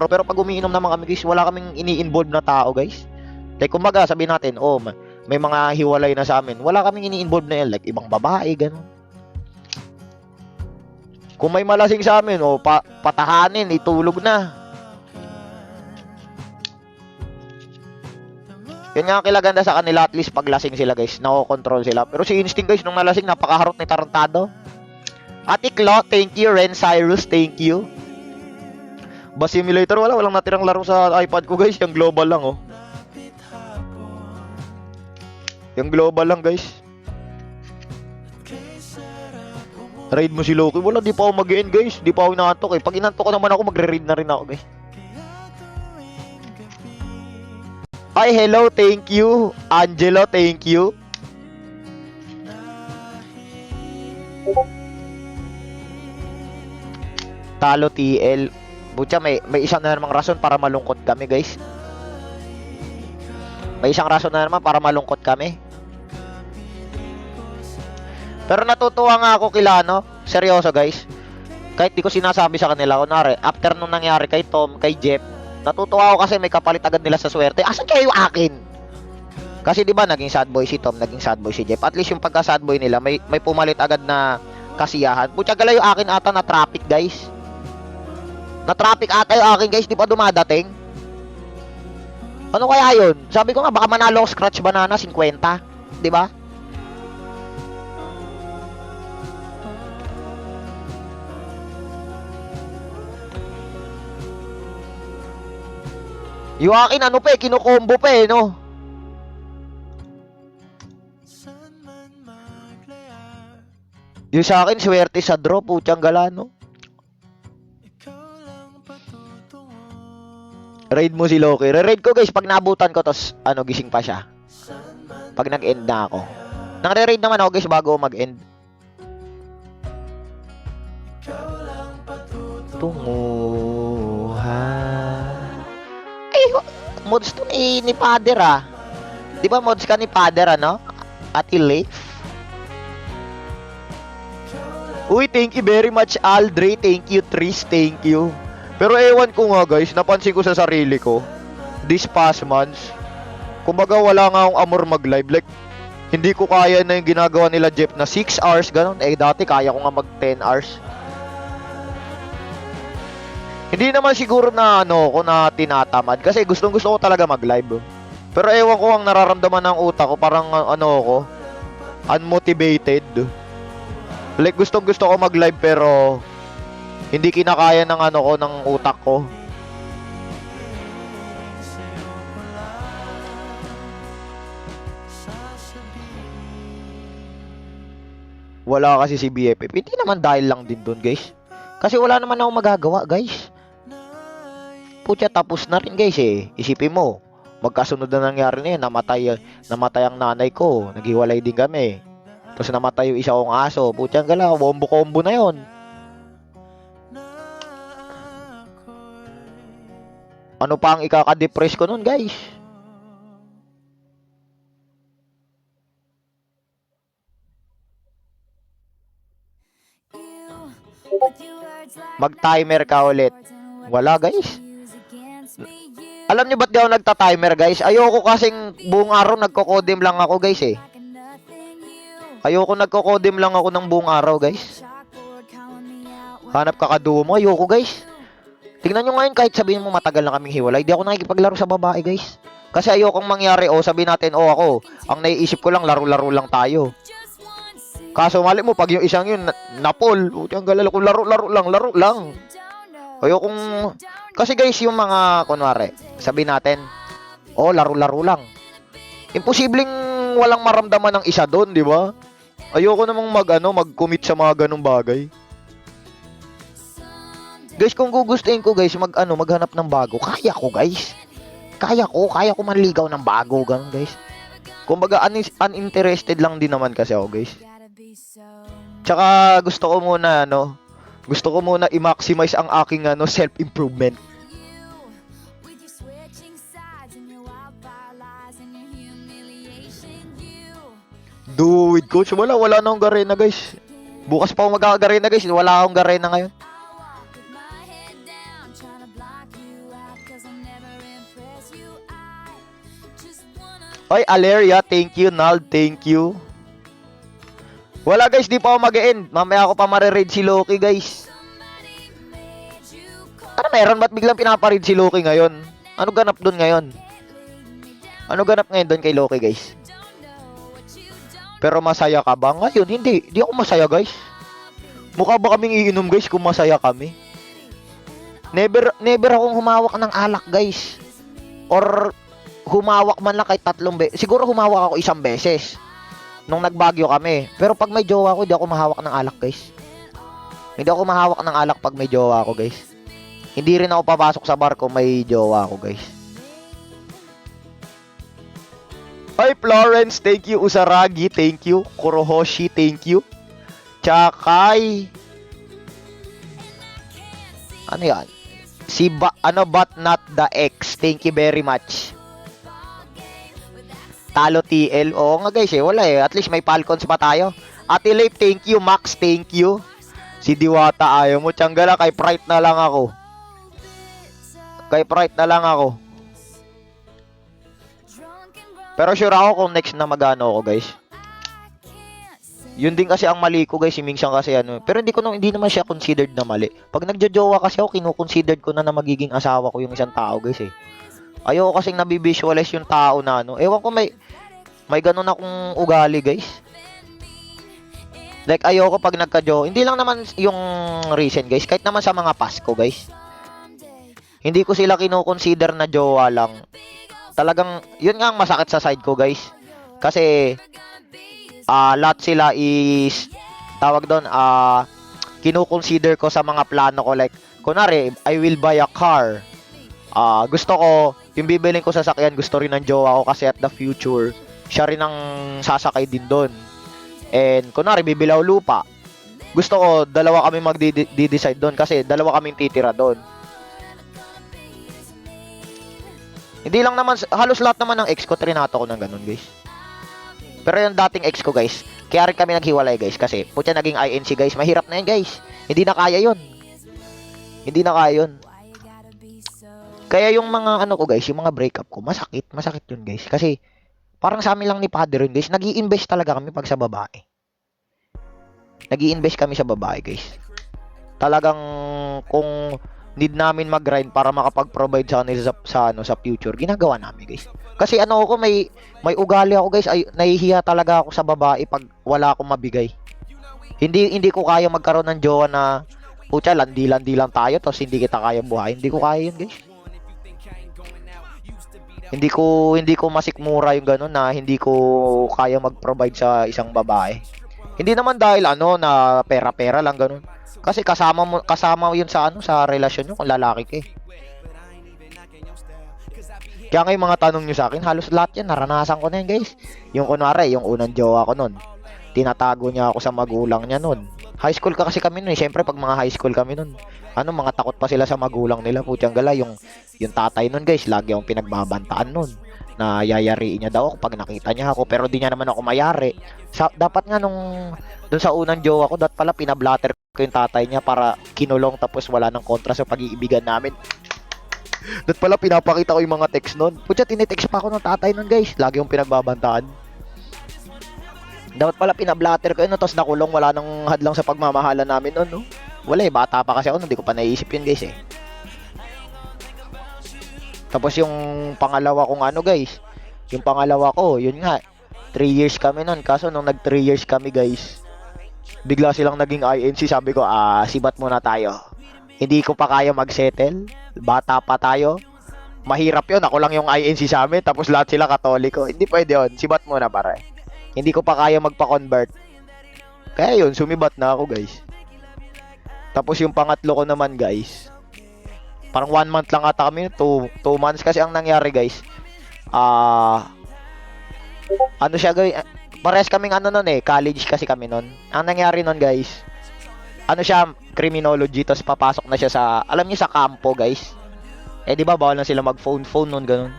pro. Pero pag umiinom naman kami guys, wala kaming ini-involve na tao guys. Like kumbaga sabihin natin, oh may mga hiwalay na sa amin. Wala kaming ini-involve na yan, like ibang babae, ganun. Kung may malasing sa amin, oh patahanin, itulog na. Yun nga ang kilaganda sa kanila, at least pag lasing sila guys, nakokontrol sila. Pero si Instinct guys, nung nalasing, napakaharot ni Tarantado. Ate Clo, thank you. Ren Cyrus, thank you. Bus Simulator, walang natirang laro sa iPad ko guys. Yung global lang oh. Yung global lang guys. Raid mo si Loki. Wala, di pa ako mag-end guys. Di pa ako inaantok eh. Pag inantok ko naman ako, magre-raid na rin ako guys. Ay, hello, thank you. Angelo, thank you. Talo TL. Butya, may isang na namang rason para malungkot kami, guys. May isang rason na naman para malungkot kami. Pero natutuwa nga ako kila, no? Seryoso, guys. Kahit di ko sinasabi sa kanila, kunwari, after nung nangyari kay Tom, kay Jeff, natutuwa ako kasi may kapalit agad nila sa swerte. Asan kayo akin? Kasi di ba naging sad boy si Tom, naging sad boy si Jeff. At least yung pagka sad boy nila, may pumalit agad na kasiyahan. Putya gala yung akin ata na traffic guys. Na traffic ata yung akin guys, di pa dumadating. Ano kaya yun? Sabi ko nga baka manalo ako scratch banana 50, di ba? Yung akin ano pa eh, kinukombo pa eh, no? Yung sa akin, swerte sa draw, putyang gala, no? Raid mo si Loki. Re-raid ko guys, pag naabutan ko, tos, ano, gising pa siya. Pag nag-end na ako. Nang-re-raid naman ako guys, bago mag-end. Tunguhan. Mods to ni Father ah. Di ba mods ka ni Father ano? At Leif. Uy, thank you very much Aldre. Thank you Tris. Thank you. Pero ewan ko nga guys, napansin ko sa sarili ko this past months. Kumbaga wala nga akong amor mag-live. Like, hindi ko kaya na yung ginagawa nila Jeff na 6 hours ganun. Eh dati kaya ko nga mag 10 hours. Hindi naman siguro na ano ko na tinatamad kasi gustong-gusto ko talaga mag-live. Pero ewan ko ang nararamdaman ng utak ko, parang ano ko, unmotivated. Like gustong-gusto ko mag-live pero hindi kinakaya ng ano ko ng utak ko. Wala kasi si BFF. Hindi naman dahil lang din doon, guys. Kasi wala naman ako magagawa, guys. Putya, tapos na rin guys eh. Isipin mo, magkasunod na nangyari na yun. Namatay ang nanay ko. Naghiwalay din kami. Tapos namatay yung isa kong aso. Putya, gala, bombo-combo na yun. Ano pa ang ikaka-depress ko nun guys? Mag-timer ka ulit. Wala guys. Alam nyo ba't di ako nagta-timer guys? Ayoko kasing buong araw nagko-codem lang ako guys eh. Ayoko nagko-codem lang ako ng buong araw guys. Hanap kakaduo mo. Ayoko guys. Tingnan nyo ngayon kahit sabihin mo matagal na kaming hiwalay. Di ako nakikipaglaro sa babae guys. Kasi ayokong mangyari sabihin natin ako. Ang naiisip ko lang laro-laro lang tayo. Kaso mali mo pag yung isang yun napol. Ang galala ko laro lang. Ayokong kasi guys yung mga kunwari sabihin natin laro-laro lang. Imposibleng walang maramdaman ng isa doon, di ba? Ayoko namang mag-commit sa mga ganung bagay. Guys, kung gugustuhin ko guys maghanap ng bago, kaya ko guys. Kaya ko manligaw ng bago ganun guys. Kumbaga uninterested lang din naman kasi ako guys. Tsaka gusto ko muna i-maximize ang aking self-improvement. Do with coach. Wala na akong garena guys. Bukas pa ako mag-garena guys. Wala akong garena ngayon. Oy, Aleria, thank you. Nald, thank you. Wala guys, di pa ako mag-end. Mamaya ako pa mare-raid si Loki guys. Ano meron? Ba't biglang pinapa-raid si Loki ngayon? Ano ganap dun ngayon? Ano ganap ngayon dun kay Loki guys? Pero masaya ka ba? Ngayon, hindi. Di ako masaya guys. Mukha ba kaming iinom guys kung masaya kami? Never akong humawak ng alak guys. Or humawak man lang kahit 3 beses. Siguro humawak ako 1 beses. Nung nagbagyo kami. Pero pag may jowa ko, di ako mahawak ng alak guys. Hindi ako mahawak ng alak pag may jowa ko guys. Hindi rin ako papasok sa bar kung may jowa ko guys. Hi Florence, thank you. Usaragi, thank you. Kurohoshi, thank you. Chakay. Ano yan? Si but not the X. Thank you very much. Talo TL. Oo nga guys wala At least may Falcons pa tayo. Ate Leif, thank you. Max, thank you. Si Diwata, ayaw mo. Tiyangala, kay Pride na lang ako. Kay Pride na lang ako. Pero sure ako kung next na magano ako guys. Yun din kasi ang mali ko guys. Si Mingxiang kasi ano. Pero hindi naman siya considered na mali. Pag nagjojowa kasi ako, kinukonsidered ko na magiging asawa ko yung isang tao guys Ayoko kasing nabivisualize yung tao na ano. Ewan ko may ganun akong ugali guys. Like ayoko pag nagka-jowa. Hindi lang naman yung recent guys. Kahit naman sa mga Pasko guys. Hindi ko sila kino-consider na jowa lang. Talagang yun nga ang masakit sa side ko guys. Kasi lahat sila is tawag doon kino-consider ko sa mga plano ko. Like kunwari I will buy a car. Gusto ko yung bibilin ko sasakyan, gusto rin ng jowa ko kasi at the future siya rin ang sasakay din doon. And kunwari bibilaw lupa, gusto ko dalawa kami magdi-decide doon kasi dalawa kaming titira doon. Hindi lang naman, halos lahat naman ng ex ko trinato ko ng ganun guys. Pero yung dating ex ko guys, kaya rin kami naghiwalay guys kasi putya naging INC guys. Mahirap na yan guys. Hindi na kaya yun. Hindi na kaya yun. Kaya yung mga ano ko guys, yung mga breakup ko, masakit yun guys. Kasi parang sa amin lang ni Father yun guys, nag-i-invest talaga kami pag sa babae. Nag-i-invest kami sa babae guys. Talagang kung need namin mag-grind para makapag-provide sa kanila sa future, ginagawa namin guys. Kasi ano ako, may ugali ako guys, nahihiya talaga ako sa babae pag wala akong mabigay. Hindi ko kaya magkaroon ng jowa na putya, landi-landi lang tayo tapos hindi kita kaya buhay. Hindi ko kaya yun guys. Hindi ko masikmura yung gano'n na hindi ko kaya mag-provide sa isang babae. Hindi naman dahil ano na pera-pera lang gano'n. Kasi kasama yun sa sa relasyon nyo kung lalaki ka Kaya nga yung mga tanong nyo sa akin, halos lahat yan naranasan ko na yan guys. Yung kunwari, yung unang jowa ko nun, tinatago niya ako sa magulang niya nun. High school kasi kami nun Siyempre pag mga high school kami nun, mga takot pa sila sa magulang nila. Putyang gala, yung tatay nun guys, lagi akong pinagbabantaan nun. Na yayariin niya daw ako pag nakita niya ako. Pero di niya naman ako mayari. Dapat nga dun sa unang jowa ko, dapat pala pinablatter ko yung tatay niya para kinulong tapos wala nang kontra sa pag-iibigan namin. Dapat pala pinapakita ko yung mga text nun. Putya, tinitext pa ako ng tatay nun guys. Lagi yung pinagbabantaan. Dapat pala pinablatter ko yun, tapos nakulong, wala nang hadlang sa pagmamahalan namin nun, no? Wala bata pa kasi ako, hindi ko pa naiisip yun, guys, Tapos yung pangalawa kong guys, yung pangalawa ko, yun nga, 3 years kami nun, kaso nung nag 3 years kami, guys, bigla silang naging INC, sabi ko, sibat muna tayo. Hindi ko pa kaya mag-settle, bata pa tayo, mahirap yun, ako lang yung INC sa amin, tapos lahat sila katoliko, hindi pwede yun, sibat muna pare. Hindi ko pa kaya magpa-convert. Kaya yun, sumibat na ako guys. Tapos yung pangatlo ko naman guys, parang 1 month lang ata kami, 2 months kasi ang nangyari guys. Ano siya guys, parehas kaming college kasi kami nun. Ang nangyari nun guys, siya, criminology, tapos papasok na siya sa, alam niyo sa kampo guys. Di ba bawal na sila mag-phone nun, ganun.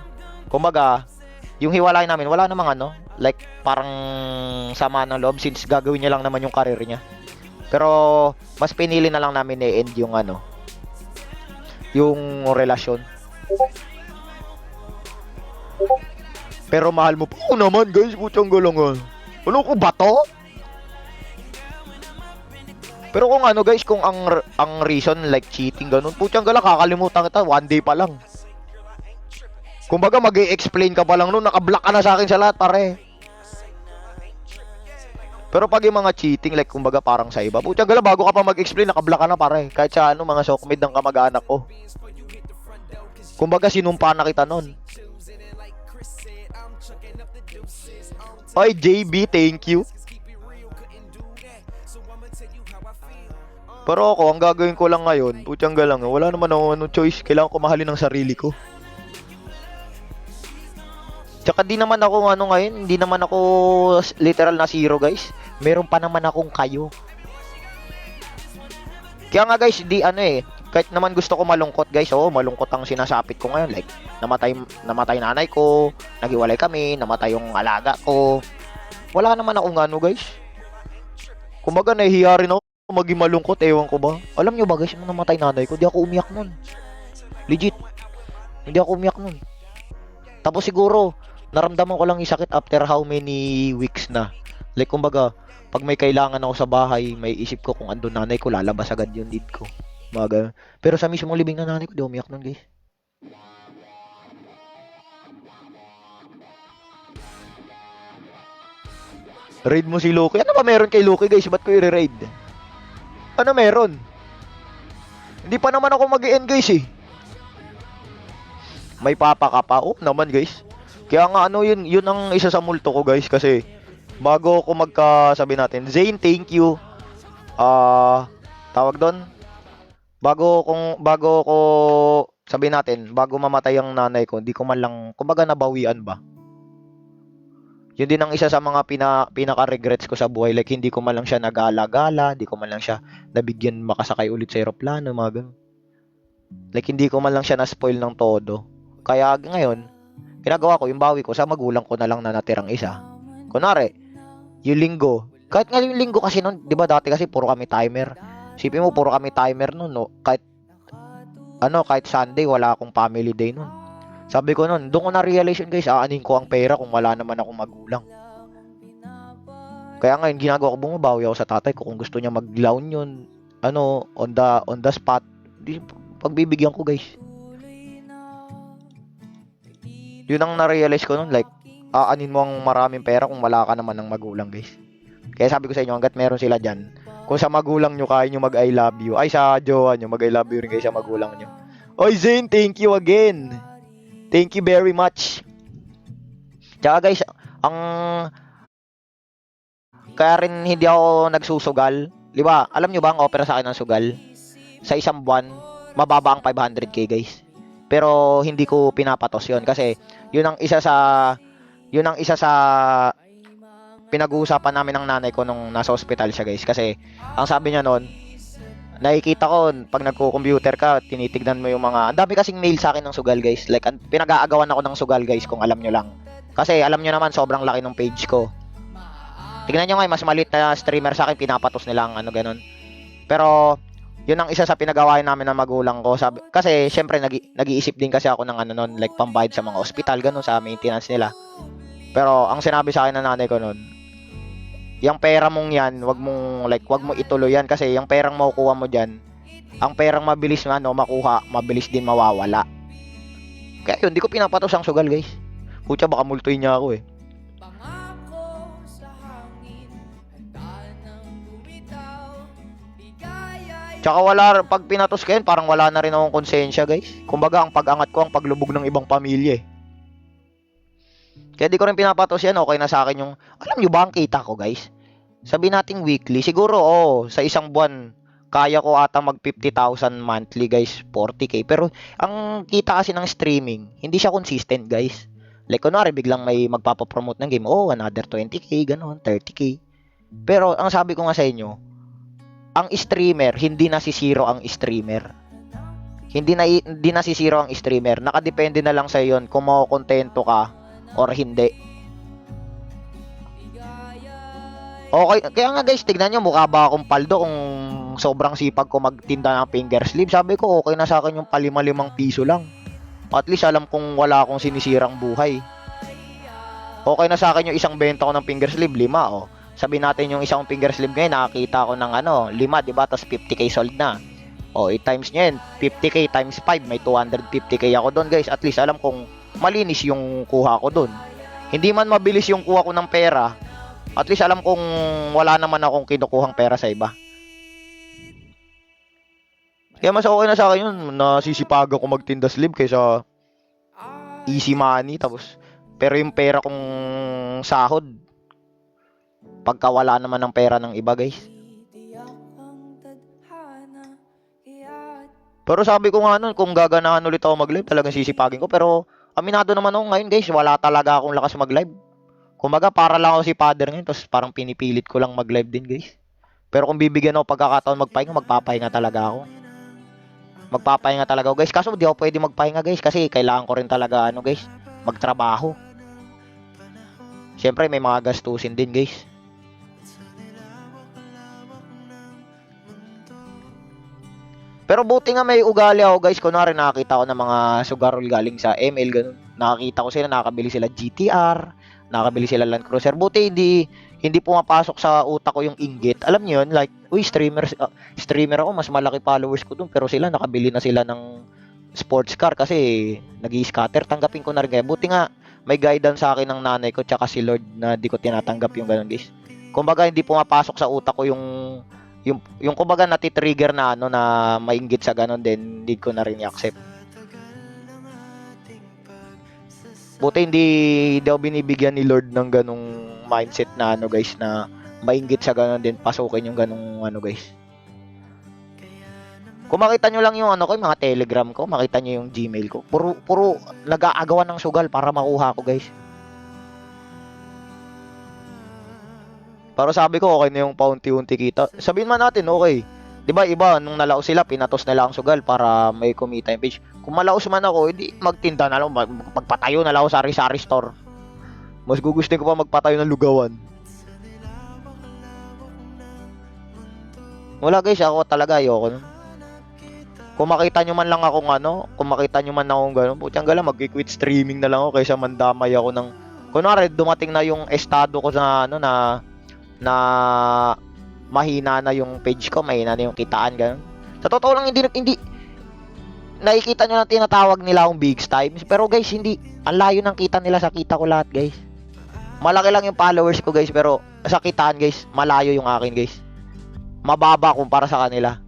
Kumbaga, yung hiwalay namin, wala namang like parang sama ng loob since gagawin niya lang naman yung career niya. Pero mas pinili na lang namin i-end yung yung relasyon. Pero mahal mo pa. Oo naman guys, putyang galungan. Ano ko ba to? Pero kung ano guys, kung ang reason like cheating ganun, putyang gala, kakalimutan kita, one day pa lang. Kumbaga mag-i-explain ka pa lang noon, naka-block ka na sa akin sa lahat pare. Pero pag yung mga cheating, like kumbaga parang sa iba, putyang gala, bago ka pa mag-explain, naka-block ka na pare. Kahit sa ano, mga sokmid ng kamag-anak ko. Kumbaga sinumpa na kita noon. Oy, JB, thank you. Pero ako, ang gagawin ko lang ngayon, putyang galang, wala naman ako choice. Kailangan ko mahalin ang sarili ko. Tsaka di naman ako ngayon, hindi naman ako literal na zero guys. Meron pa naman akong kayo. Kaya nga guys, kahit naman gusto ko malungkot guys, malungkot ang sinasapit ko ngayon. Like, namatay nanay ko, naghiwalay kami, namatay yung alaga ko. Wala naman akong guys. Kumbaga nahihiya rin ako maging malungkot, ewan ko ba. Alam nyo ba guys, nung namatay nanay ko, di ako umiyak nun. Legit. Hindi ako umiyak nun. Tapos siguro, naramdaman ko lang yung sakit after how many weeks na. Like kumbaga, pag may kailangan ako sa bahay, may isip ko kung andun nanay ko, lalabas agad yung need ko. Mga pero sa mismong libing na nanay ko, di umiyak nun guys. Raid mo si Loki. Ano ba meron kay Loki guys? Ba't ko i-raid? Ano meron? Hindi pa naman ako mag-e-end guys eh. May papa ka pa? Oh naman guys. Kaya nga yun ang isa sa multo ko guys. Kasi bago ako magkasabi natin, Zane, thank you. Tawag doon. Bago ko sabi natin, bago mamatay ang nanay ko, hindi ko man lang, kumbaga nabawian ba? Yun din ang isa sa mga pinaka-regrets ko sa buhay. Like, hindi ko man lang siya nag-alagala, hindi ko man lang siya nabigyan makasakay ulit sa aeroplano, mga ganun. Like, hindi ko man lang siya na-spoil ng todo. Kaya ngayon, ginagawa ko, yung bawi ko, sa magulang ko na lang na natirang isa. Kunwari, yung linggo, kahit nga yung linggo kasi nun, di ba dati kasi puro kami timer. Sipin mo, puro kami timer nun, no? Kahit Sunday, wala akong family day nun. Sabi ko nun, doon ko na-realize yun guys, aanin ko ang pera kung wala naman akong magulang. Kaya ngayon, ginagawa ko, bumabawi ako sa tatay ko kung gusto niya mag-loan yun, on the spot, pagbibigyan ko guys. Yun ang na-realize ko nun, like, aanin mo ang maraming pera kung wala ka naman ng magulang guys. Kaya sabi ko sa inyo, hanggat meron sila dyan, kung sa magulang nyo, kaya nyo mag-I love you, ay sa jowa nyo, mag-I love you rin kayo sa magulang nyo. Oy Zane, thank you again. Thank you very much. Tsaka guys, kaya rin hindi ako nagsusugal. Di ba? Alam nyo ba ang opera sa akin ng sugal? Sa isang buwan, mababa ang 500k guys. Pero hindi ko pinapatos yon kasi yun ang isa sa pinag-uusapan namin ng nanay ko nung nasa ospital siya guys. Kasi ang sabi niya noon, nakikita ko pag nagko-computer ka, tinitignan mo yung mga, ang dami kasing mail sa akin ng sugal guys. Like pinag-aagawan ako ng sugal guys, kung alam nyo lang. Kasi alam nyo naman sobrang laki ng page ko. Tignan nyo nga, mas maliit na streamer sa akin, pinapatos nilang ganun. Pero yun ang isa sa pinagawain namin ng magulang ko. Kasi syempre nag-iisip din kasi ako ng nun, like pambayad sa mga ospital, ganun, sa maintenance nila. Pero ang sinabi sa akin ng nanay ko nun, yung pera mong yan, wag mo ituloy yan kasi yung perang makukuha mo diyan, ang perang mabilis makuha, mabilis din mawawala. Kaya yun, di ko pinapatos ang sugal, guys. Putya, baka multuin niya ako eh. Tsaka pag pinatos ko yun, parang wala na rin akong konsensya, guys. Kumbaga, ang pag-angat ko, ang paglubog ng ibang pamilya eh. Kaya di ko rin pinapatos yan, okay na sa akin yung, alam nyo ba ang kita ko guys? Sabi nating weekly, siguro sa isang buwan, kaya ko ata mag 50,000 monthly guys, 40k. Pero ang kita kasi ng streaming, hindi siya consistent guys. Like kunwari, biglang may magpapapromote ng game, another 20k, gano'n, 30k. Pero ang sabi ko nga sa inyo, ang streamer, hindi nasisiro ang streamer. Hindi nasisiro ang streamer. Nakadepende na lang sa yon kung makokontento ka or hindi. Okay, kaya nga guys, tignan nyo, mukha ba akong paldo kung sobrang sipag ko magtinda ng finger sleeve. Sabi ko, okay na sa akin yung ₱5 lang. At least alam kong wala akong sinisirang buhay. Okay na sa akin yung isang benta ko ng finger sleeve, 5, oh. Sabihin natin yung isang finger sleeve ngayon, nakakita ko ng 5, 'di ba? Tapos 50k sold na. Oh, 8 times niya yun. 50k times 5, may 250k ako doon, guys. At least alam kong malinis yung kuha ko doon. Hindi man mabilis yung kuha ko ng pera, at least alam kong wala naman akong kinukuhang pera sa iba. Kaya mas okay na sa akin yun, nasisipagan ko magtinda sleeve kaysa easy money. Tapos, pero yung pera kong sahod, pagka wala naman ng pera ng iba, guys. Pero sabi ko nga nun, kung gaganahan ulit ako mag-live, talagang sisipagin ko. Pero aminado naman ako ngayon, guys, wala talaga akong lakas mag-live. Kumbaga, para lang ako si father ngayon, tapos parang pinipilit ko lang mag-live din, guys. Pero kung bibigyan ako pagkakataon magpahinga, magpapahinga talaga ako. Magpapahinga talaga ako, guys. Kaso di ako pwede magpahinga, guys, kasi kailangan ko rin talaga, guys, magtrabaho. Siyempre, may mga gastusin din, guys. Pero buti nga may ugali ako, guys. Kunwari nakakita ko ng mga sugarol galing sa ML, ganun. Nakakita ko sila, nakakabili sila GTR, nakakabili sila Land Cruiser. Buti hindi pumapasok sa utak ko yung inggit. Alam niyo yun, like, uy, streamer ako, mas malaki followers ko dun, pero sila nakabili na sila ng sports car kasi nag-i-scatter. Tanggapin ko na rin kaya. Buti nga may guidance sa akin ng nanay ko tsaka si Lord na di ko tinatanggap yung ganun, guys. Kumbaga hindi pumapasok sa utak ko yung kumbaga nati-trigger na na mainggit sa ganun din, hindi ko na rin i-accept. Buti hindi daw binibigyan ni Lord ng ganung mindset na guys, na mainggit sa ganun din, pasukin yung ganung guys. Kung makita nyo lang yung ko, yung mga Telegram ko, makita nyo yung Gmail ko, puro nag-aagawan ng sugal para makuha ko, guys. Pero sabi ko, okay na yung paunti-unti kita. Sabihin man natin, okay. Diba, iba, nung nalaos sila, pinatos nila ang sugal para may kumita yung page. Kung malaos man ako, hindi magtinda na lang, magpatayo na lang ako sa sari-sari store. Mas gugustuhin ko pa magpatayo ng lugawan. Wala, guys, ako talaga, ayoko nun. Kung makita nyo man lang akong kung makita nyo man akong gano'n, putyang gala, mag-quit streaming na lang ako kaysa mandamay ako ng, kunwari, dumating na yung estado ko na mahina na yung page ko, mahina na yung kitaan, ganun. Sa totoo lang, hindi nakikita nyo na tinatawag nila akong big times, pero guys, hindi, ang layo ng kita nila sa kita ko lahat, guys. Malaki lang yung followers ko, guys, pero sa kitaan, guys, malayo yung akin, guys. Mababa kumpara sa kanila.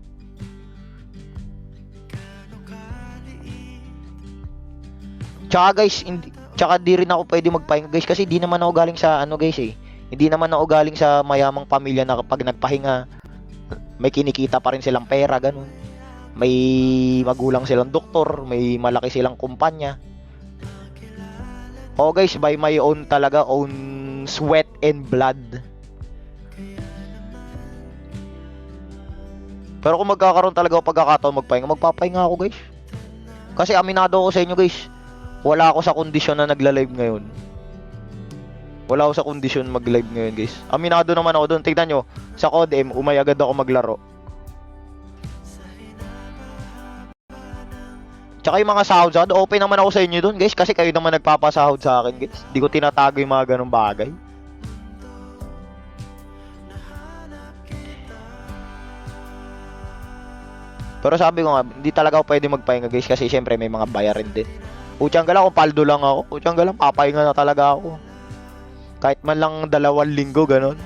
Tsaka, guys, di rin ako pwede magpahinga, guys, kasi di naman ako galing sa guys, hindi naman ako galing sa mayamang pamilya na kapag nagpahinga, may kinikita pa rin silang pera, ganun. May magulang silang doktor, may malaki silang kumpanya. Oh, guys, by my own talaga, own sweat and blood. Pero kung magkakaroon talaga ako pagkakataon magpahinga, magpapahinga ako, guys. Kasi aminado ako sa inyo, guys. Wala ako sa kondisyon na nagla-live ngayon. Wala ako sa kondisyon mag-live ngayon, guys. Aminado naman ako doon. Tignan nyo, sa CODM, umay agad ako maglaro. Tsaka yung mga sahod, open naman ako sa inyo doon, guys. Kasi kayo naman nagpapasahod sa akin, guys. Di ko tinatago yung mga ganong bagay. Pero sabi ko nga, hindi talaga ako pwede magpahinga, guys. Kasi syempre may mga bayarin din. Putyang gala, kung paldo lang ako. Putyang gala, papahinga na talaga ako. Kahit man lang 2 linggo, ganon.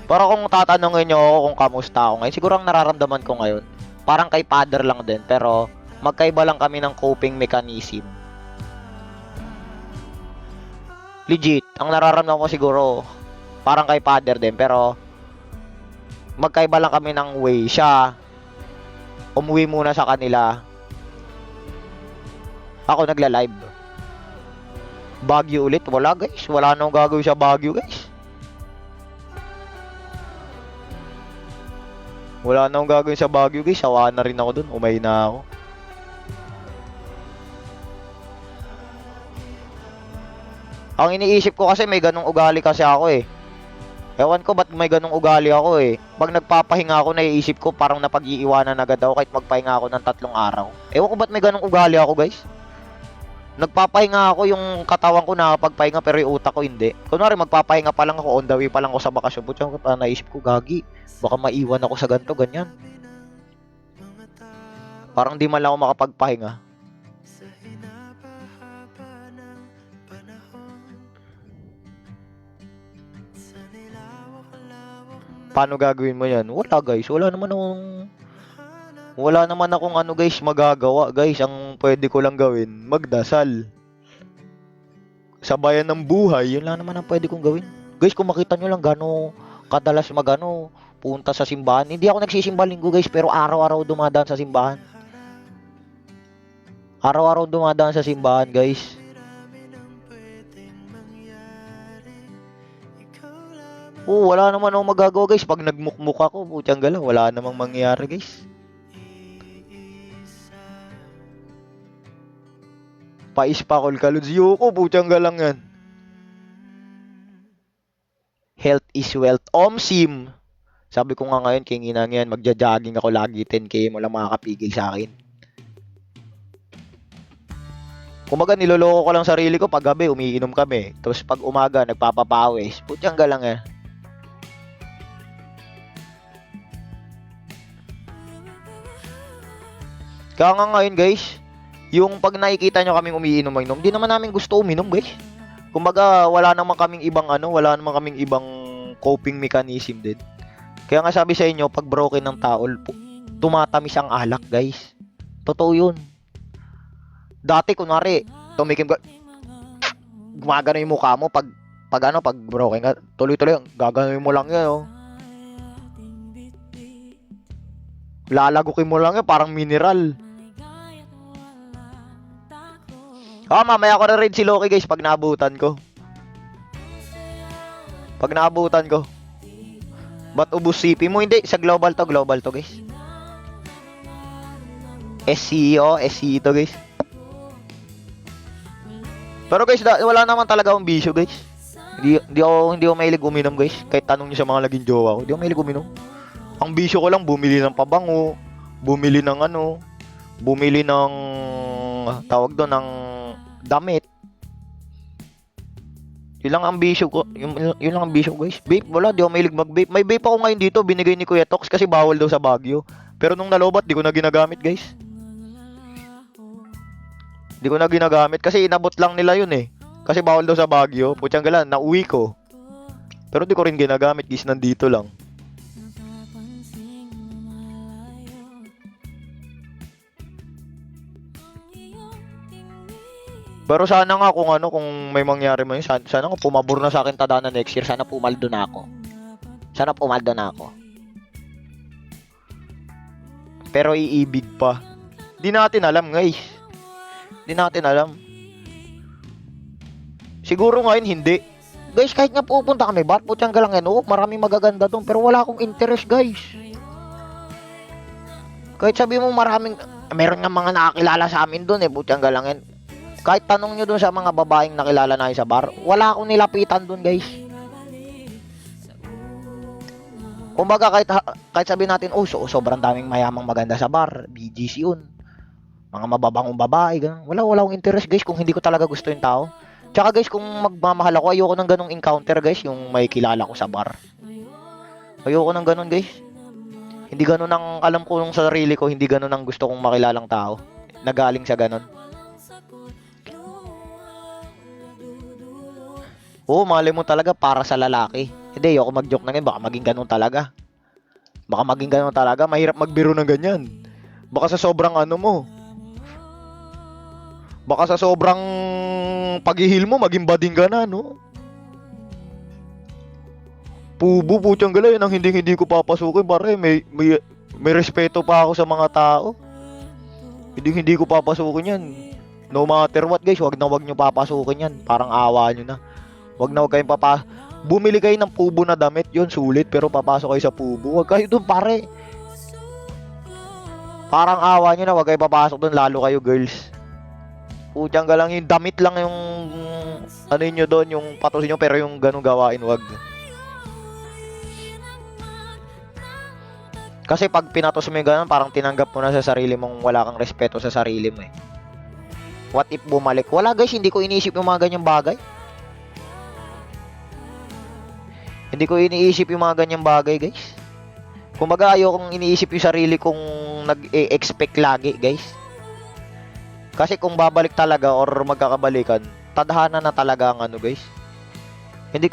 Pero kung tatanungin nyo ako kung kamusta ako ngayon, siguro ang nararamdaman ko ngayon, parang kay father lang din, pero magkaiba lang kami ng coping mechanism. Legit, ang nararamdaman ko siguro, parang kay father din, pero magkaiba lang kami ng way. Siya, umuwi muna sa kanila. Ako nagla-live. Baguio ulit. Wala, guys. Wala nang gagawin sa Baguio, guys. Wala nang gagawin sa Baguio, guys. Sawa na rin ako dun. Umay na ako. Ang iniisip ko kasi may ganong ugali kasi ako, Ewan ko ba't may ganong ugali ako eh. Pag nagpapahinga ako, naiisip ko parang napag-iiwanan agad ako kahit magpahinga ako ng 3 araw. Ewan ko ba't may ganong ugali ako, guys. Nagpapahinga ako, yung katawan ko nakapagpahinga pero yung utak ko hindi. Kunwari magpapahinga pa lang ako, on the way pa lang ako sa bakasyon. Butya ko pa naisip ko, gagi. Baka maiwan ako sa ganito, ganyan. Parang di man lang ako makapagpahinga. Paano gagawin mo yan? Wala guys, wala naman akong ano guys magagawa guys. Ang pwede ko lang gawin, magdasal. Sabayan ng buhay, yun lang naman ang pwede kong gawin. Guys, kung makita nyo lang gano'ng kadalas punta sa simbahan. Hindi ako nagsisimba linggo guys, pero araw-araw dumadaan sa simbahan. Araw-araw dumadaan sa simbahan guys. Oo, wala naman akong magagawa guys. Pag nagmukmuk ako, putyang gala, wala namang mangyayari guys. Paispakol ka, Lods. Yuko, putyang galang yan. Health is wealth. Omsim. Sabi ko nga ngayon, kinginang yan, magja-jogging ako lagi, 10K, wala makakapigil sa akin. Kumbaga, niloloko ko lang sarili ko, pag gabi, umiinom kami. Tapos pag umaga, nagpapapawis. Putyang galang yan. Kaya nga ngayon guys, yung pag nakikita nyo kaming umiinom, di naman namin gusto uminom guys. Kumbaga wala naman kaming ibang coping mechanism din. Kaya nga sabi sa inyo, pag broken ng tao, tumatamis ang alak guys. Totoo yun. Dati kunwari, tumikim ka, gumagano yung mukha mo pag broken ka, tuloy-tuloy, gaganoin mo lang yan oh. Lalagukin mo lang yan, parang mineral. Mamaya ko na rin si Loki guys pag naabutan ko. Ba't ubus CP mo? Hindi, sa global to guys. SCO to guys. Pero guys, wala naman talaga akong bisyo guys. Hindi ako mahilig uminom guys. Kahit tanong niyo sa mga naging jowa ko, hindi ako mahilig uminom. Ang bisyo ko lang, bumili ng pabango, bumili ng tawag doon ng damit. Yun lang ang bisyo ko. Yun lang ang bisyo ko guys. Vape, wala, di ako mahilig mag-vape. May vape ako ngayon dito, binigay ni Kuya Tox kasi bawal daw sa Baguio. Pero nung nalobat, di ko na ginagamit guys. Di ko na ginagamit kasi inabot lang nila yun eh. Kasi bawal daw sa Baguio. Putyang gala, nauwi ko. Pero di ko rin ginagamit guys, nandito lang. Pero sana nga kung may mangyari man yun, sana nga pumabor na sa akin tadana next year. Sana pumaldo na ako. Pero iibig pa. Di natin alam guys. Siguro ngayon hindi. Guys, kahit nga pupunta kami, ba't putyang galang yan? Oo, maraming magaganda doon. Pero wala akong interest guys. Kahit sabi mo meron nga mga nakakilala sa amin doon eh, putyang galang yan. Kahit tanong nyo dun sa mga babaeng nakilala namin sa bar, wala akong nilapitan dun guys. Kumbaga kahit sabihin natin, sobrang daming mayamang maganda sa bar, BGC yun. Mga mababangong babae, ganun. Wala akong interest guys kung hindi ko talaga gusto yung tao. Tsaka guys, kung magmamahal ako, ayoko ng ganong encounter guys, yung may kilala ko sa bar. Ayoko ng ganon guys. Hindi ganon ang alam ko ng sarili ko, hindi ganon ang gusto kong makilalang tao. Nagaling sa ganon. Oo, mali mo talaga para sa lalaki. Hindi, ayoko mag-joke na ganyan. Baka maging ganun talaga. Mahirap magbiro ng ganyan. Baka sa sobrang baka sa sobrang paghihil mo, maging bading ka na, no? Pubo, putyang gala, yun ang hindi ko papasukin. Pare, may respeto pa ako sa mga tao. Hindi ko papasukin yan. No matter what, guys, wag nyo papasukin yan. Parang awa nyo na. Wag kayong bumili kayo ng pubo na damit, yun sulit, pero papasok kayo sa pubo. Wag kayo doon, pare. Parang awa nyo na, wag kayo papasok doon, lalo kayo girls. Putyang galang, yung damit lang yung nyo doon, yung patusin nyo, pero yung ganung gawain, wag. Kasi pag pinatos mo yung ganun, parang tinanggap mo na sa sarili mong wala kang respeto sa sarili mo eh. What if bumalik? Wala guys, hindi ko iniisip yung mga ganyang bagay. Hindi ko iniisip yung mga ganyang bagay guys. Kumbaga ayokong iniisip yung sarili kong nag-expect lagi guys. Kasi kung babalik talaga or magkakabalikan, tadhana na talaga ang ano guys. Hindi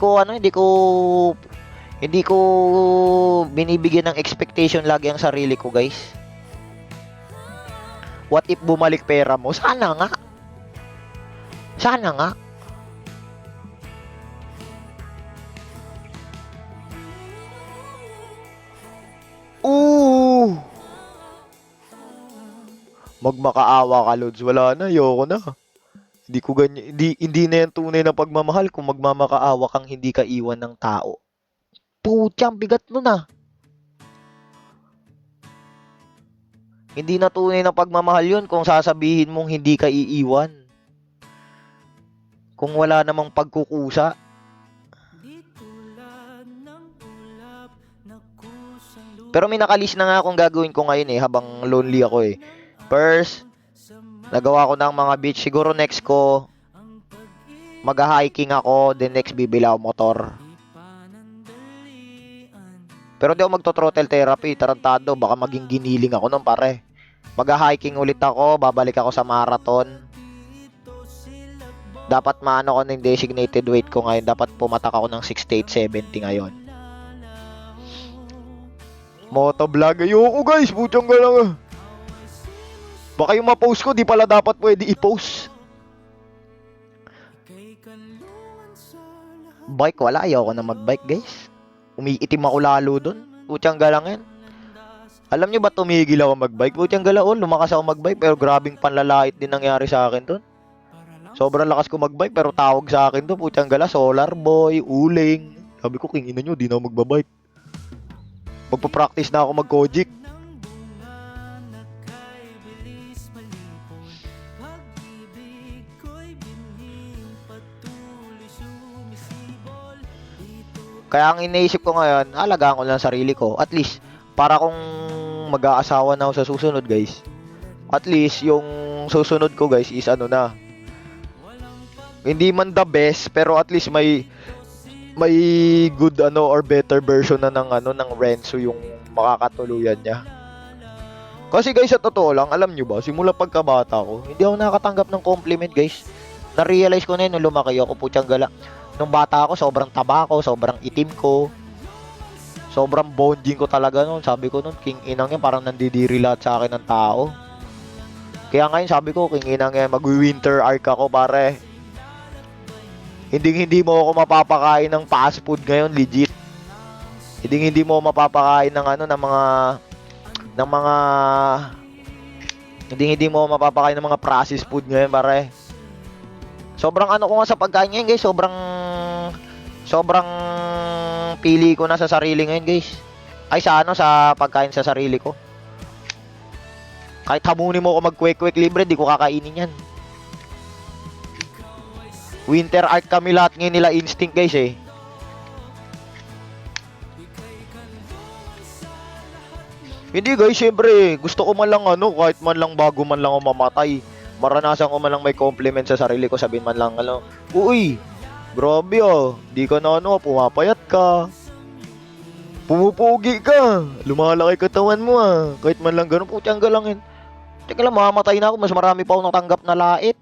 ko binibigyan ng expectation lagi ang sarili ko guys. What if bumalik pera mo? Sana nga. Sana nga. Ooh! Magmakaawa ka, Lods. Wala na, ayoko na. Hindi ko ganyan, hindi na yan tunay na pagmamahal kung magmamakaawa kang hindi ka iwan ng tao. Putyang bigat nun ah. Hindi na tunay na pagmamahal yun kung sasabihin mong hindi ka iiwan. Kung wala namang pagkukusa. Pero may nakalis na nga akong gagawin ko ngayon eh, habang lonely ako eh. First, nagawa ko ng mga beach. Siguro next ko, mag-hiking ako. Then next, bibili ako motor. Pero di ako magto-throttle therapy. Tarantado, baka maging giniling ako nun pare. Mag-hiking ulit ako. Babalik ako sa marathon. Dapat maano ko ng designated weight ko ngayon. Dapat pumatak ako ng 68-70 ngayon. Motovlog. Ayoko guys, putyang ka lang ah. Baka yung ma-post ko, di pala dapat pwede i-post. Bike, wala. Ayoko na mag-bike guys. Umiitim ako lalo dun. Putyang galangin. Alam nyo ba tumigil ako mag-bike? Putyang galaon, lumakas ako mag-bike pero grabing panlalait din nangyari sa akin dun. Sobrang lakas ko mag-bike pero tawag sa akin dun. Putyang gala, solar boy, uling. Sabi ko, kingina nyo, di na ako magbabike. Magpa-practice na ako mag-Kojic. Kaya ang iniisip ko ngayon, alagaan ko lang sarili ko. At least, para kung mag-aasawa na ako sa susunod guys, at least yung susunod ko guys is ano na, hindi man the best, pero at least may good ano or better version na ng Renzo yung makakatuluyan niya. Kasi guys, sa totoo lang, alam nyo ba, simula pagkabata ko, hindi ako nakatanggap ng compliment guys. Na-realize ko na yun nung lumaki ako, putyang gala. Nung bata ako, sobrang taba ko, sobrang itim ko. Sobrang bonding ko talaga noon. Sabi ko noon, king inang yan, parang nandidiri lahat sa akin ng tao. Kaya ngayon sabi ko, king inang yan, mag-winter arc ako pare. Hindi mo ako mapapakain ng fast food ngayon, legit. Hindi mo mapapakain ng ano, hindi mo mapapakain ng mga processed food ngayon pare. Sobrang ano ko nga sa pagkain ngayon guys, sobrang pili ko na sa sarili ngayon guys. Ay sa pagkain sa sarili ko. Kahit hamunin mo ako mag-quick libre, di ko kakainin yan. Winter arc kami lahat ngayon nila instinct guys eh. Hindi guys, syempre, gusto ko man lang kahit man lang bago man lang ako mamatay. Maranasan ko man lang may compliment sa sarili ko, sabihin man lang uy, grabe di ka na pumapayat ka. Pumupugi ka. Lumalaki katawan mo Kahit man lang ganun, putyang galangin. Teka lang, mamamatay na ako, mas marami pa ako natanggap na lait.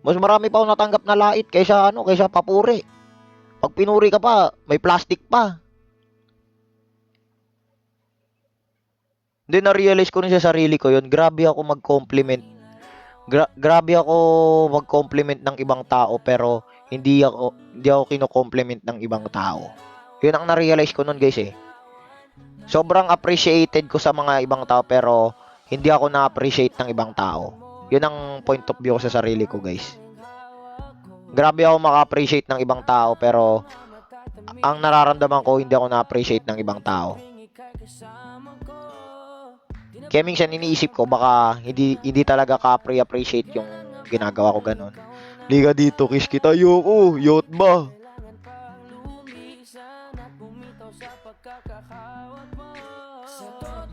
Mas marami pa ako natanggap na lait kaysa papuri. Pag pinuri ka pa, may plastic pa. Hindi na-realize ko rin sa sarili ko yun. Grabe ako mag-compliment. Grabe ako mag-compliment ng ibang tao pero hindi ako kino-compliment ng ibang tao. Yun ang na-realize ko nun guys eh. Sobrang appreciated ko sa mga ibang tao pero hindi ako na-appreciate ng ibang tao. Yun ang point of view ko sa sarili ko guys. Grabe ako maka-appreciate ng ibang tao pero ang nararamdaman ko hindi ako na-appreciate ng ibang tao. Kaya minsan iniisip ko baka hindi talaga ka-appreciate yung ginagawa ko ganun. Liga dito, kiss kita. Ayoko, yacht ba?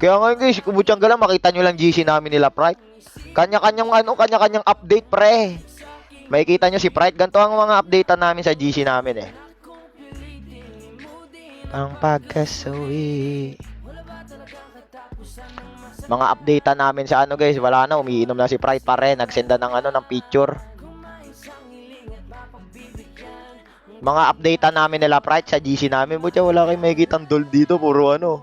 Kaya nga guys, kumutsang lang, makita nyo lang GC namin nila, Pride. Kanya-kanyang update, pre. Makikita nyo si Pride. Ganito ang mga updatean namin sa GC namin eh. Ang pagkasuwi. Mga updatean namin sa ano guys, wala na, umiinom na si Pride pare, nagsenda ng ano ng picture. Mga updatean namin nila Pride sa GC namin, butya wala kayong makikitang doll dito, puro ano.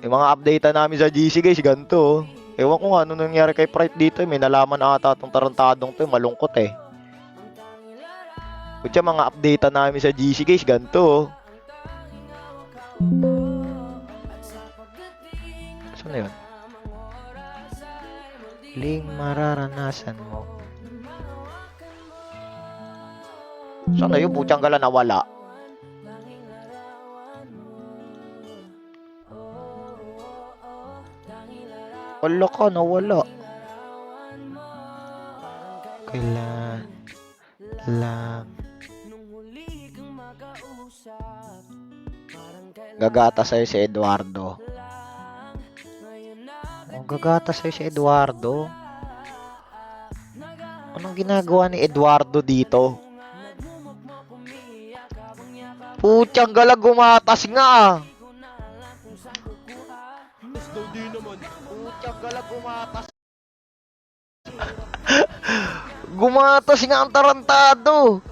Yung mga updatean namin sa GC guys, ganito. Ewan ko nga ano nangyari kay Pride dito, may nalaman ata itong tarantadong to, malungkot eh. Butya mga updatean namin sa GC guys, ganito. Saan na yun? Ling mararanasan mo. Saan na yun? Putyang gala nawala. Wala ka, nawala. Kailan lang gagata sa'yo si Eduardo. Oh, gagata sa'yo si Eduardo. Anong ginagawa ni Eduardo dito? Putyang galag, gumatas nga. Putyang galag, gumatas. Gumatas nga ang tarantado.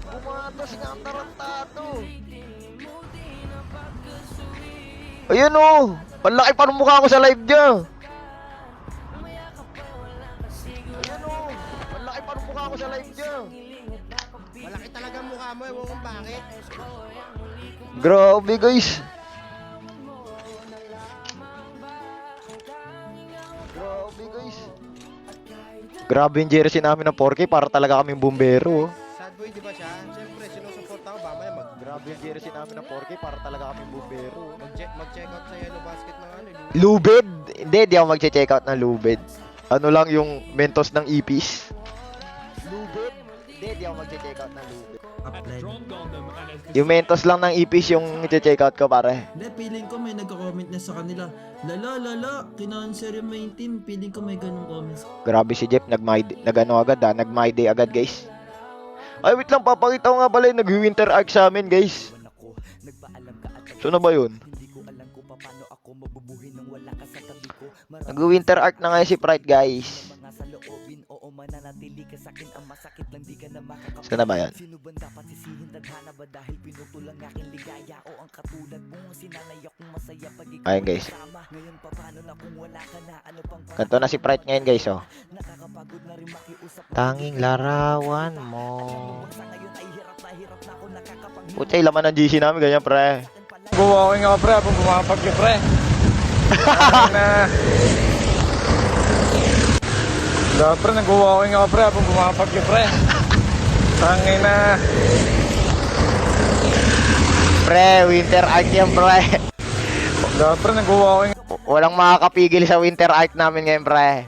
Gumatas nga ang tarantado. Ayun o. Palaki pa ng mukha ko sa live niya. Ayun o. Palaki pa ng mukha ko sa live niya. Malaki talaga mukha mo, ewan kung bakit. Grabe guys. Grabe guys. Grabe yung jersey namin ng 4K, para talaga kaming bumbero. Sad boy, di ba siya? Siyempre, sinusupport ako, mamaya Grabe yung jersey namin ng 4K, para talaga kaming bumbero. mag-check out sa yellow basket ng ano. Lubed? Hindi, di ako mag-check out ng Lubed. Ano lang yung Mentos ng Ipis. Lubed? Hindi, di ako mag-check out ng Lubed. Yung Mentos lang ng Ipis yung check out ko pare. Hindi, feeling ko may nagko-comment na sa kanila. Lala, kinanswer yung main team. Feeling ko may ganung comments. Grabe si Jeff, nag-ano agad nag-my day agad guys. Ay wait lang, papakita ko nga pala yung nag-winter arc sa amin guys. So na ba yun? Nag-winter arc na ngayon si Pride guys. Saan na ba yan? Ayun guys. Ganto na si Pride ngayon guys oh. Tanging larawan mo. Puchay, laman ng GC namin ganyan pre. Buwawin nga pre, habang bumapagyo pre. Na. Pre, nag-walking ako pre, habang bumapagyo pre. Tangin na. Pre, winter arc yan pre. Pre, nag-walking. Walang makakapigil sa winter arc namin ngayon pre.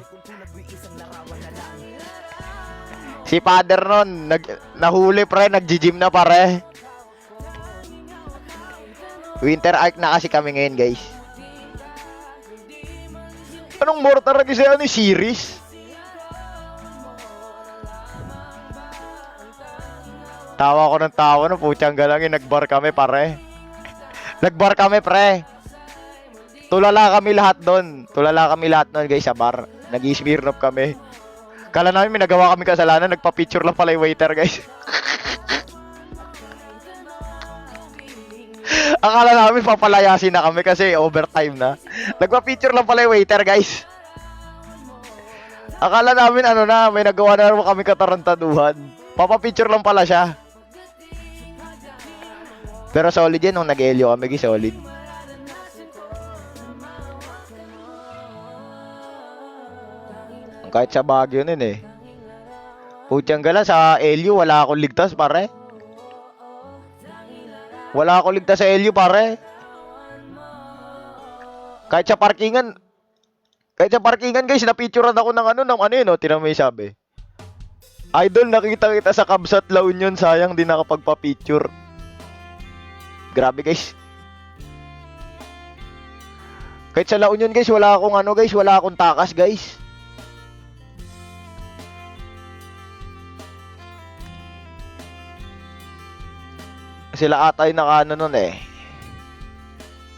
Si father nun, nahuli pre, nag-gym na pare. Winter arc na kasi kami ngayon guys. Anong mortar kasi ano series? Tawa ko ng tawa no, putyang galangin, nagbar kami pare. Nagbar kami pre. Tulala kami lahat doon. Tulala kami lahat doon guys sa bar. Nag-i-smirnoff kami. Kala namin may nagawa kami kasalanan, nagpa-picture lang pala yung waiter guys. Akala namin papalayasin na kami kasi overtime na. Nagpa-picture lang pala yung waiter guys. Akala namin ano na, may nagawa na naman kami katarantaduhan. Papa-picture lang pala siya. Pero solid yan nung nag-elyo kami guys, solid. Kahit sa Baguio nun eh. Putyang gala, sa LU wala akong ligtas pare. Wala akong ligtas sa LU pare. Kahit sa parkingan guys, napicturean ako ng ano yun, no? Tinan mo yung sabi. Idol, nakita kita sa Cubs at La Union. Sayang di nakapagpa-picture. Grabe guys. Kahit sa La Union guys, wala akong ano guys, wala akong takas guys. Sila ata yung nakaano nun eh.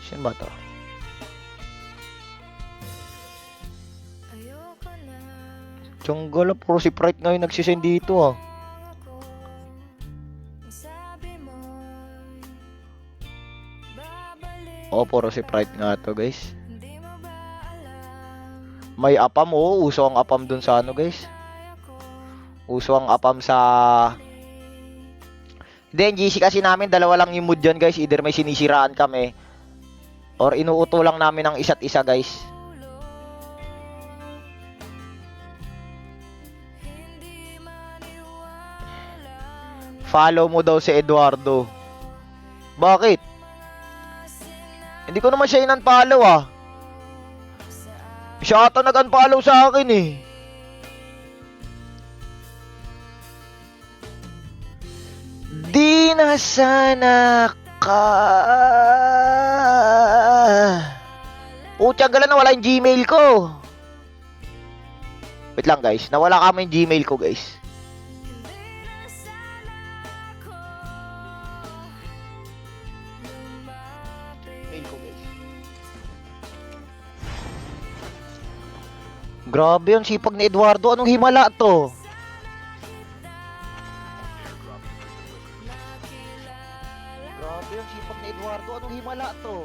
Sino ba to? Tiyonggola, puro si Pride ngayon nagsisend dito ah. Oh, puro si Pride nga to guys. May apam, oh. Uso ang apam dun sa ano guys. Uso ang apam sa... Hindi, yung GC kasi namin, dalawa lang yung mood dyan guys. Either may sinisiraan kami or inuuto lang namin ang isa't isa guys. Follow mo daw si Eduardo. Bakit? Hindi ko naman siya in-unfollow ah. Siya ata nag-unfollow sa akin eh. Di na sana ka. Pucha, gala na wala yung Gmail ko. Wait lang guys, nawala kami yung Gmail ko guys. Mail ko guys. Grabe yung sipag ni Eduardo. Anong himala to? Grabe yung sipag ni Eduardo. Anong himala to?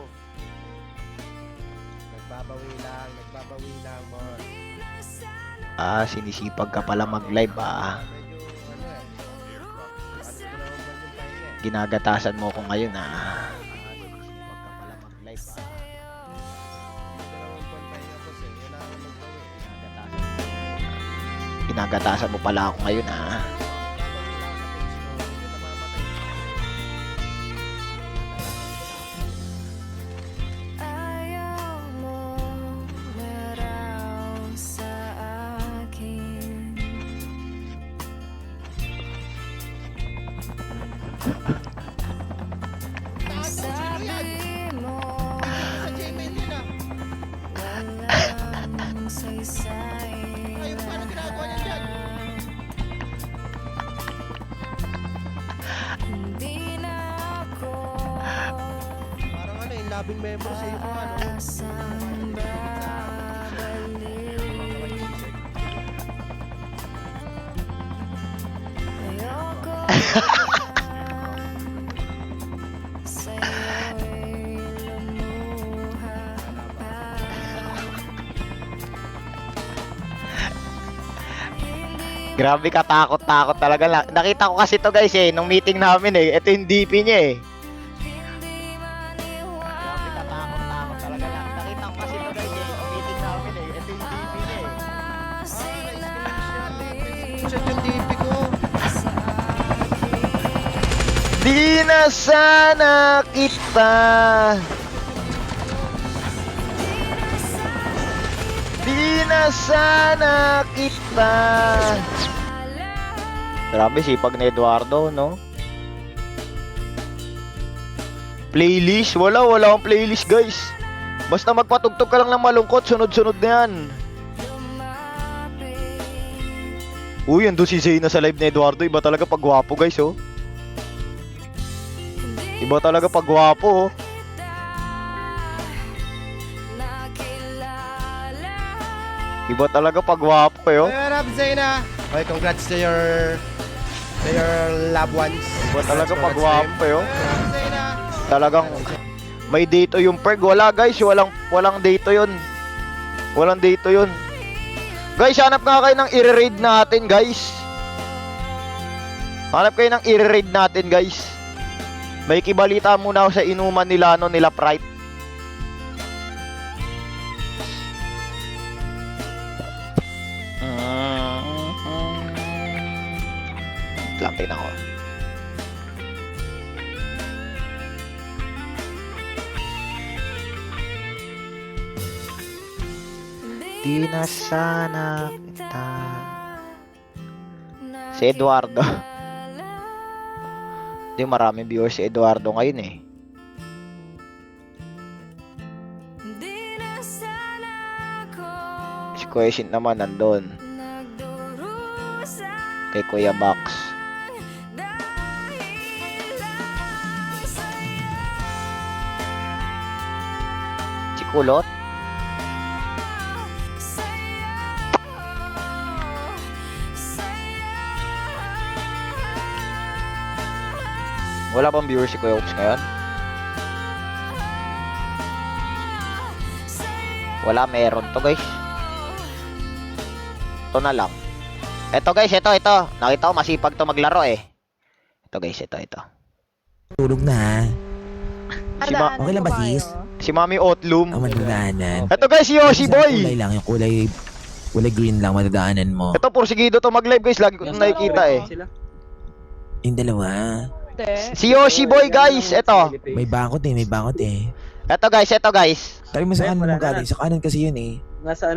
Nagbabawi lang, boss. Ah, sinisipag ka pala mag-live ah. Medyo, ano eh. Ano ko naman yung pahinga eh. Ginagatasan mo ko ngayon ah. Sinisipag ka pala mag-live ah. Ano ko naman yung pahinga, boss eh. Wala akong magbawi eh. Ginagatasan mo pala ako ngayon ah. Babawi lang sa page ko. Hindi namamatay. Ayaw mo na raw sa akin. Sabi mo Sa Gmail yun ah. walang saysay Ay, paano ginagawa niya dyan? hindi na ako Parang ano yung labing member sa iyo ano. asang babalik. Ayoko sa'yo'y lumuha pa. Grabe ka, takot-takot talaga. Nakita ko kasi to guys eh, nung meeting namin eh. Ito yung DP niya eh. Hindi Grabe ka, takot-takot talaga. Nakita ko kasi to guys eh, nung meeting namin eh. Ito yung DP niya eh. Screenshot yung DP ko. Di na sana kita. Di na sana kita. Grabe sipag ni Eduardo, no? Playlist? Wala akong playlist, guys. Basta magpatugtog ka lang ng malungkot, sunod-sunod na yan. Uy, ando si Zayna sa live ni Eduardo. Iba talaga pag gwapo, guys, oh. Iba talaga pag gwapo, oh. Iba talaga pag gwapo, eh, oh. What up, Zayna? Okay, congrats to your loved ones. Iba talaga pag Congrats to gwapo, eh, him. oh. What up, Zayna? Talagang may dito yung perg. Wala guys, walang dito yun. Walang dito yun. Guys, hanap nga kayo ng i-raid natin, guys. Hanap kayo ng i-raid natin, guys. May kibalita muna ako sa inuman nila, no, nila Pride. Lang, tingnan ko. Di na sana kita Si Eduardo. Hindi, maraming viewers si Eduardo ngayon eh. Di na sana ako Si Kuya Shin naman nandun. nagdurusa Kay Kuya Max. dahil lang sa'yo. Si Kulot. Wala bang viewers si Kuya Ops ngayon? Wala, meron to guys. Ito na lang. Ito guys, ito. Nakita ko masipag to maglaro eh. Ito guys, ito. Tulog na. Okay lang ba, sis? Si Mami Otlum. Ang madadaanan. Ito guys, si Yoshi Kulay Boy. lang, yung kulay green lang madadaanan mo. Ito, porsigido to mag-live guys. Lagi ko itong nakikita eh. Yung dalawa. Si Yoshi Boy guys, ito. May bakot eh. Ito guys. Sabi mo sa kanan mo galing. Sa kanan kasi yun eh. Nasa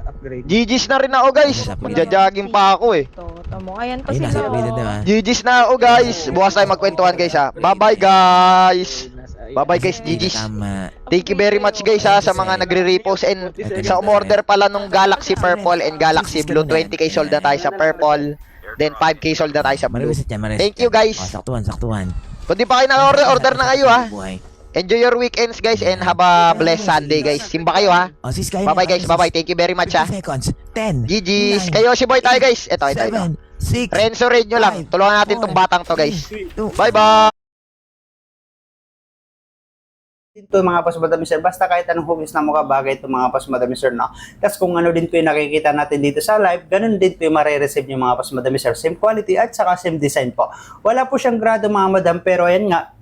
upgrade. GG's na rin ako guys. Magja-jogging pa ako eh. Tamo. Ayan pa Ayun, nasa sila. upgrade na. GG's na ako guys. Bukas tayo magkwentuhan guys ha. Bye-bye guys. Bye-bye guys, GG's. Tama. Thank you very much guys ha sa mga nagre-repost and sa umorder pala nung Galaxy Purple and Galaxy Blue. 20k sold na tayo sa Purple. Then 5k sold na tayo sa Blue. Marireset yan, marireset. Thank you guys. Saktuhan. Kung di pa kayo na-order, order na kayo ha. Buhay. Enjoy your weekends guys and have a blessed Sunday guys. Simba kayo ha. Oh, sis, kaya Bye-bye guys, bye-bye. Thank you very much ha. 50 seconds. 10. GG's. Kayo si Boy tayo guys. Ito. 7. 6. Renzo raid nyo lang. Tulungan natin tong batang to guys. 2. Bye-bye. Ito mga pas madami sir, basta kahit anong hugis na mukha bagay ito mga pas madami sir, no? Tapos kung ano din po yung nakikita natin dito sa live, ganun din po yung marireceive yung mga pas madami sir. Same quality at saka same design po. Wala po siyang grado mga madam, pero ayan nga,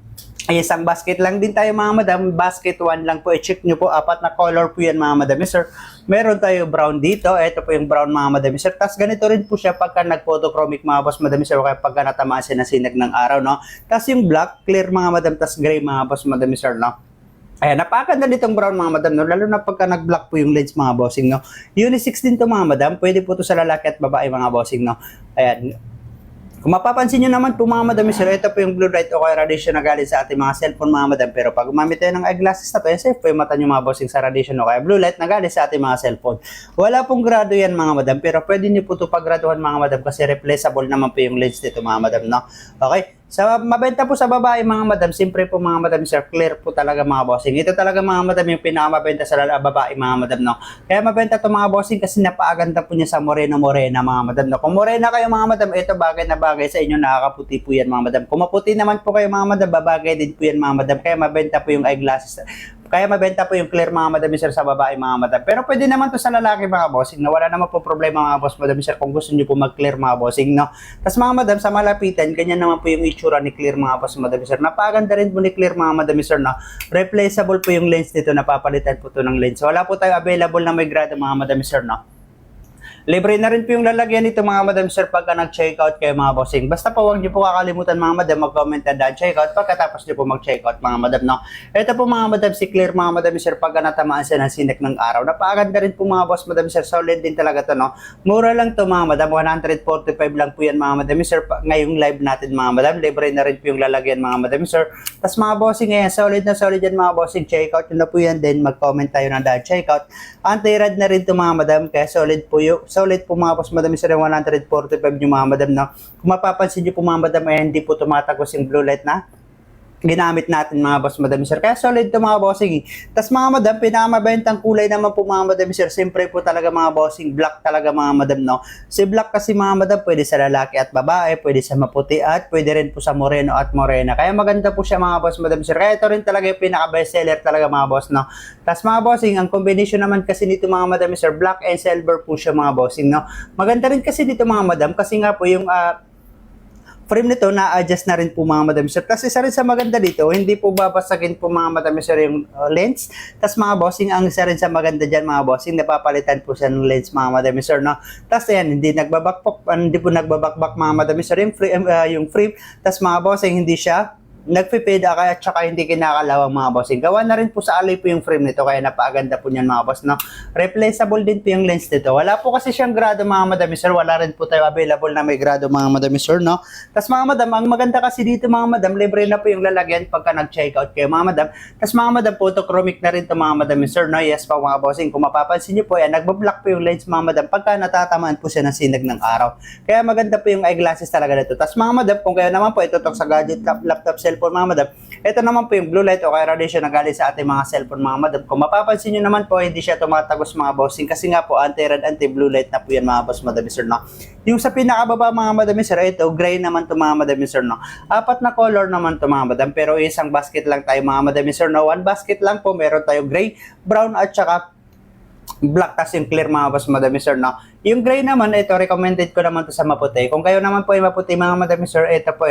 ay isang basket lang din tayo mga madam. Basket 1 lang po. I-check nyo po. 4 na color po yan mga madam sir. Meron tayo brown dito. Ito po yung brown mga madam sir. Tapos ganito rin po siya pagka nag-photochromic mga boss madam sir. O kaya pagka natamaan siya ng sinag ng araw, no? Tapos yung black, clear mga madam. Tapos gray mga boss madam sir, no? Ayan, napakaganda nitong brown mga madam, no? Lalo na pagka nag-black po yung lens mga bossing, no? Unisex din to mga madam. Pwede po to sa lalaki at babae mga bossing, no? Ayan. Kung mapapansin nyo naman po mga madam, sir, ito po yung blue light o kaya radiation na galing sa ating mga cellphone mga madam. Pero pag gumamit tayo ng eyeglasses na to, yan safe po yung mata nyo mga bossing sa radiation o kaya blue light na galing sa ating mga cellphone. Wala pong grado yan mga madam, pero pwede nyo po ito paggraduhan mga madam kasi replaceable naman po yung lens nito mga madam, no? Okay? Sa mabenta po sa babae mga madam, siyempre po mga madam sir, clear po talaga mga bossing. Ito talaga mga madam yung pinakamabenta sa babae mga madam, no. Kaya mabenta to mga bossing kasi napakaganda po niya sa morena mga madam, no. Kung morena kayo mga madam, ito bagay na bagay sa inyo, nakakaputi po yan mga madam. Kung maputi naman po kayo mga madam, babagay din po yan mga madam. Kaya mabenta po yung eyeglasses. Kaya mabenta po yung clear mga madam sir sa babae mga madam. Pero pwede naman to sa lalaki mga bossing, no. Wala naman po problema mga boss madam sir kung gusto niyo po mag-clear mga bossing, no. Tapos mga madam sa malapitan, ganyan naman po yung itsura ni clear mga boss madam sir. Napakaganda rin po ni clear mga madam sir, no. Replaceable po yung lens nito, napapalitan po to ng lens. Wala po tayo available na may grado mga madam sir, no. Libre na rin po yung lalagyan nito mga madam sir pagka nag-checkout kayo mga bossing. Basta po huwag niyo po kakalimutan mga madam mag-comment na checkout pagkatapos niyo po mag-checkout mga madam, no. Ito po mga madam si clear mga madam sir pagka natamaan siya ng sinek ng araw. Napakaganda rin po mga boss madam sir. Solid din talaga to, no. Mura lang to mga madam. 145 lang po yan mga madam sir. Ngayong live natin mga madam. Libre na rin po yung lalagyan mga madam sir. Tapos mga bossing ngayon, solid na solid yan mga bossing. Checkout yun na po yan. Then mag-comment tayo na checkout. Anti-rad na rin to mga madam. Kaya solid po yung solid po mga boss madam sir, 145 yung mga madam, no. Kung mapapansin nyo po mga madam, ay hindi po tumatagos yung blue light na ginamit natin mga boss madam sir. Kaya solid to mga bossing. Tapos mga madam, pinakamabentang kulay naman po mga madam sir, siyempre po talaga mga bossing, black talaga mga madam, no. Si black kasi mga madam, pwede sa lalaki at babae, pwede sa maputi at pwede rin po sa moreno at morena. Kaya maganda po siya mga boss madam sir. Kaya ito rin talaga yung pinaka best seller talaga mga boss, no. Tapos mga bossing, ang combination naman kasi nito mga madam sir, black and silver po siya mga bossing, no. Maganda rin kasi dito mga madam kasi nga po yung frame nito na-adjust na rin po mga madam sir. Kasi isa rin sa maganda dito, hindi po babasagin po mga madam sir yung lens. Tapos mga bossing, ang isa rin sa maganda dyan mga bossing, napapalitan po siya ng lens mga madam sir, no. Tapos ayan, hindi po nagbabakbak mga madam sir yung frame. Tapos mga bossing, hindi siya nagpipid kaya at saka hindi kinakalawang mga bossing. Gawa na rin po sa alloy po yung frame nito kaya napakaganda po niyan mga boss, no? Replaceable din po yung lens nito. Wala po kasi siyang grado mga madami sir, wala rin po tayo available na may grado mga madami sir, no? Tapos mga madam, ang maganda kasi dito mga madam, libre na po yung lalagyan pagka nag-checkout kayo mga madam. Tapos mga madam, photochromic na rin to mga madami sir, no? Yes po mga bossing, kung mapapansin niyo po yan, nagbablock po yung lens mga madam pagka natatamaan po siya ng sinag ng araw. Kaya maganda po yung eyeglasses talaga nito. Tapos mga madam, kung kayo naman po itutok sa gadget, laptop, cellphone mga madam, ito naman po yung blue light o kaya radiation na galing sa ating mga cellphone mga madam. Kung mapapansin nyo naman po, hindi siya tumatagos mga bossing kasi nga po anti-red, anti-blue light na po yan mga boss madam sir, no? Yung sa pinakababa mga madam sir, ito gray naman to mga madam sir, no? 4 na color naman to mga madam, pero isang basket lang tayo mga madam sir, no? 1 basket lang po, meron tayo gray, brown at saka black, tas yung clear mga boss madami sir, no? Yung gray naman, ito recommended ko naman to sa maputi. Kung kayo naman po ay maputi mga madami sir, ito po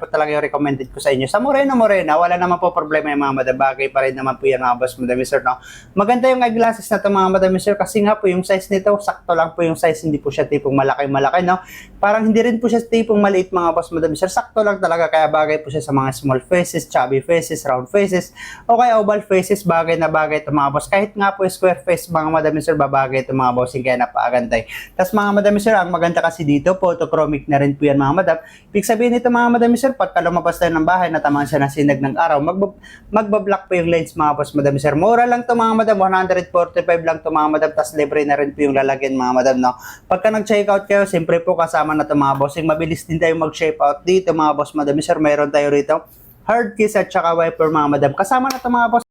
talaga yung recommended ko sa inyo. Sa morena, wala naman po problema yung mga madam, bagay pa rin naman po yan mga boss madami sir, no? Maganda yung eyeglasses na to mga madami sir kasi nga po yung size nito, sakto lang po yung size, hindi po siya tipong malaki, no? Parang hindi rin po siya tipong maliit mga boss madami sir, sakto lang talaga, kaya bagay po siya sa mga small faces, chubby faces, round faces, o kaya oval faces, bagay na bagay ito mga boss. Kahit nga po square face mga madami sir, babagay ito mga bossing, kaya napakaganda. Tapos mga madami sir, ang maganda kasi dito, photochromic na rin po yan mga madam. Ibig sabihin nito mga madami sir, pagka lumabas tayo ng bahay, natamaan siya ng sinag ng araw, magbablock po yung lens mga boss madami sir. Mura lang to mga madam, 145 lang to mga madam, tapos libre na rin po yung lalagyan mga madam, no? Pagka nag-checkout kayo, siyempre po kasama na to mga bossing, mabilis din tayo mag-checkout dito mga boss madami sir. Meron tayo rito hard case at saka wiper mga madam, kasama na to mga boss.